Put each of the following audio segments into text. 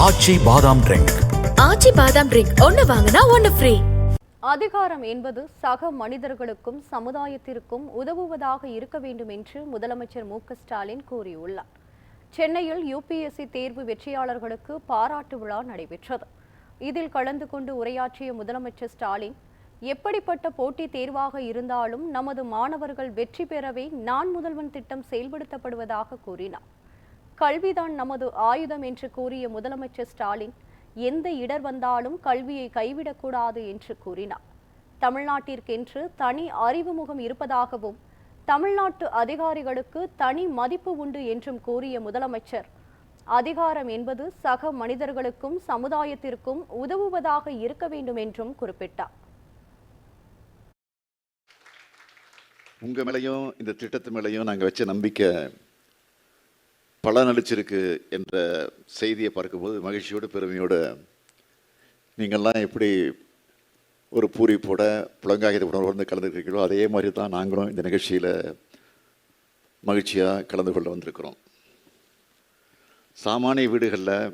ஆச்சி பாதாம் ட்ரிங்க். ஆச்சி பாதாம் ட்ரிங்க் ஒன்னு வாங்கினா ஒன்னு ஃப்ரீ. அதிகாரம் என்பது சக மனிதர்களுக்கும் சமுதாயத்திற்கும் உதவுவதாக இருக்க வேண்டும் என்று முதலமைச்சர் மு க ஸ்டாலின் கூறியுள்ளார். சென்னையில் யுபிஎஸ்சி தேர்வு வெற்றியாளர்களுக்கு பாராட்டு விழா நடைபெற்றது. இதில் கலந்து கொண்டு உரையாற்றிய முதலமைச்சர் ஸ்டாலின், எப்படிப்பட்ட போட்டித் தேர்வாக இருந்தாலும் நமது மாணவர்கள் வெற்றி பெறவே நான் முதல்வன் திட்டம் செயல்படுத்தப்படுவதாக கூறினார். கல்விதான் நமது ஆயுதம் என்று கூறிய முதலமைச்சர் ஸ்டாலின், எந்த இடர் வந்தாலும் கல்வியை கைவிடக்கூடாது என்று கூறினார். தமிழ்நாட்டிற்கென்று தனி அறிவுமுகம் இருப்பதாகவும் தமிழ்நாட்டு அதிகாரிகளுக்கு தனி மதிப்பு உண்டு என்றும் கூறிய முதலமைச்சர், அதிகாரம் என்பது சக மனிதர்களுக்கும் சமுதாயத்திற்கும் உதவுவதாக இருக்க வேண்டும் என்றும் குறிப்பிட்டார். உங்க மேலையும் இந்த திட்டத்து மேலையும் நாங்கள் வச்ச நம்பிக்கை பலனளிச்சிருக்கு என்ற செய்தியை பார்க்கும்போது மகிழ்ச்சியோடு பெருமையோடு நீங்கள்லாம் எப்படி ஒரு பூரிப்போட புலங்காகித உணர்வு கலந்துருக்கீங்களோ அதே மாதிரி தான் நாங்களும் இந்த நிகழ்ச்சியில் மகிழ்ச்சியாக கலந்து கொள்ள வந்திருக்கிறோம். சாமானிய வீடுகளில்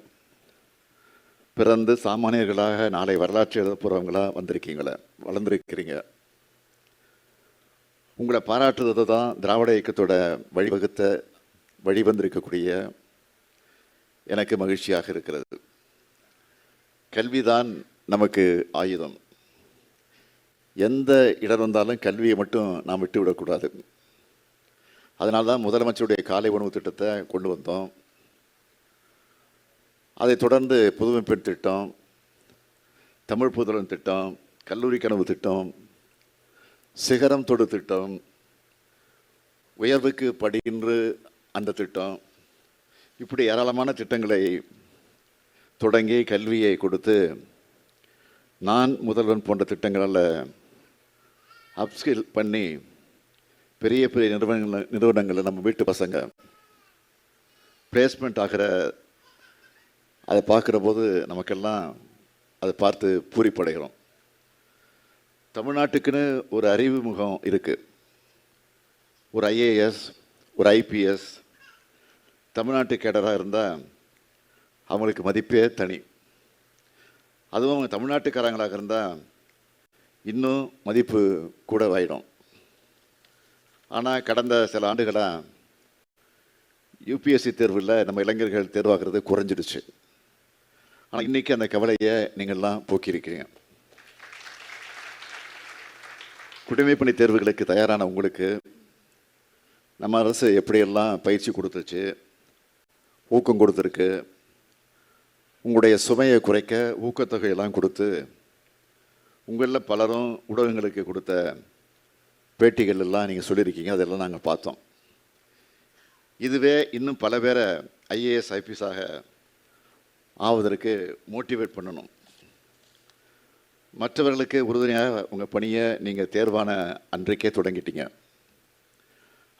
பிறந்து சாமானியர்களாக நாளை வரலாற்று எழுத போகிறவங்களா வளர்ந்துருக்கிறீங்க. உங்களை பாராட்டுறது தான் திராவிட இயக்கத்தோட வழிவந்திருக்கக்கூடிய எனக்கு மகிழ்ச்சியாக இருக்கிறது. கல்விதான் நமக்கு ஆயுதம். எந்த இடர் வந்தாலும் கல்வியை மட்டும் நாம் விட்டு விடக்கூடாது. அதனால தான் முதலமைச்சருடைய காலை உணவு திட்டத்தை கொண்டு வந்தோம். அதைத் தொடர்ந்து புதுமை பெண் திட்டம், தமிழ் புதல்வன் திட்டம், கல்லூரி கனவு திட்டம், சிகரம் தொடு திட்டம், உயர்வுக்கு படிக்கின்ற அந்த திட்டம், இப்படி ஏராளமான திட்டங்களை தொடங்கி கல்வியை கொடுத்து நான் முதல்வன் போன்ற திட்டங்களால் அப்ஸ்கில் பண்ணி பெரிய பெரிய நிறுவனங்களில் நம்ம வீட்டு பசங்க பிளேஸ்மெண்ட் ஆகிற அதை பார்க்குற போது நமக்கெல்லாம் அதை பார்த்து பூரிப்படைகிறோம். தமிழ்நாட்டுக்குன்னு ஒரு அறிவு முகம் இருக்குது. ஒரு ஐஏஎஸ், ஒரு ஐபிஎஸ் தமிழ்நாட்டு கேடராக இருந்தால் அவங்களுக்கு மதிப்பே தனி. அதுவும் அவங்க தமிழ்நாட்டுக்காரங்களாக இருந்தால் இன்னும் மதிப்பு கூட ஆயிடும். ஆனால் கடந்த சில ஆண்டுகளாக யூபிஎஸ்சி தேர்வில் நம்ம இளைஞர்கள் தேர்வாகிறது குறைஞ்சிடுச்சு. ஆனால் இன்றைக்கி அந்த கவலையை நீங்கள்லாம் போக்கியிருக்கீங்க. குடிமைப்பணி தேர்வுகளுக்கு தயாரான உங்களுக்கு நம்ம அரசு எப்படியெல்லாம் பயிற்சி கொடுத்துச்சு, ஊக்கம் கொடுத்துருக்கு. உங்களுடைய சுமையை குறைக்க ஊக்கத்தொகையெல்லாம் கொடுத்து உங்களில் பலரும் ஊடகங்களுக்கு கொடுத்த பேட்டிகள் எல்லாம் நீங்கள் சொல்லியிருக்கீங்க. அதெல்லாம் நாங்கள் பார்த்தோம். இதுவே இன்னும் பல பேரை ஐஏஎஸ் ஐபிஎஸ்ஸாக ஆவதற்கு மோட்டிவேட் பண்ணணும். மற்றவர்களுக்கு உறுதுணையாக உங்கள் பணியை நீங்கள் தேர்வான அன்றைக்கே தொடங்கிட்டீங்க.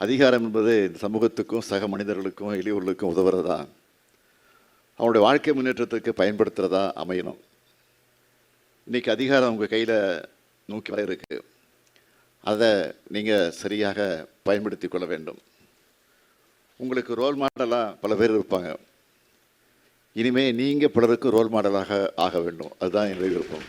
அதிகாரம் என்பது இந்த சமூகத்துக்கும் சக மனிதர்களுக்கும் எளியோர்களுக்கும் உதவுறதா, அவனுடைய வாழ்க்கை முன்னேற்றத்துக்கு பயன்படுத்துகிறதா அமையணும். இன்றைக்கி அதிகாரம் உங்கள் கையில் நோக்கி வர இருக்குது. அதை நீங்கள் சரியாக பயன்படுத்தி கொள்ள வேண்டும். உங்களுக்கு ரோல் மாடலாக பல பேர் இருப்பாங்க. இனிமேல் நீங்கள் பலருக்கு ரோல் மாடலாக ஆக வேண்டும். அதுதான் என்னுடைய விருப்பம்.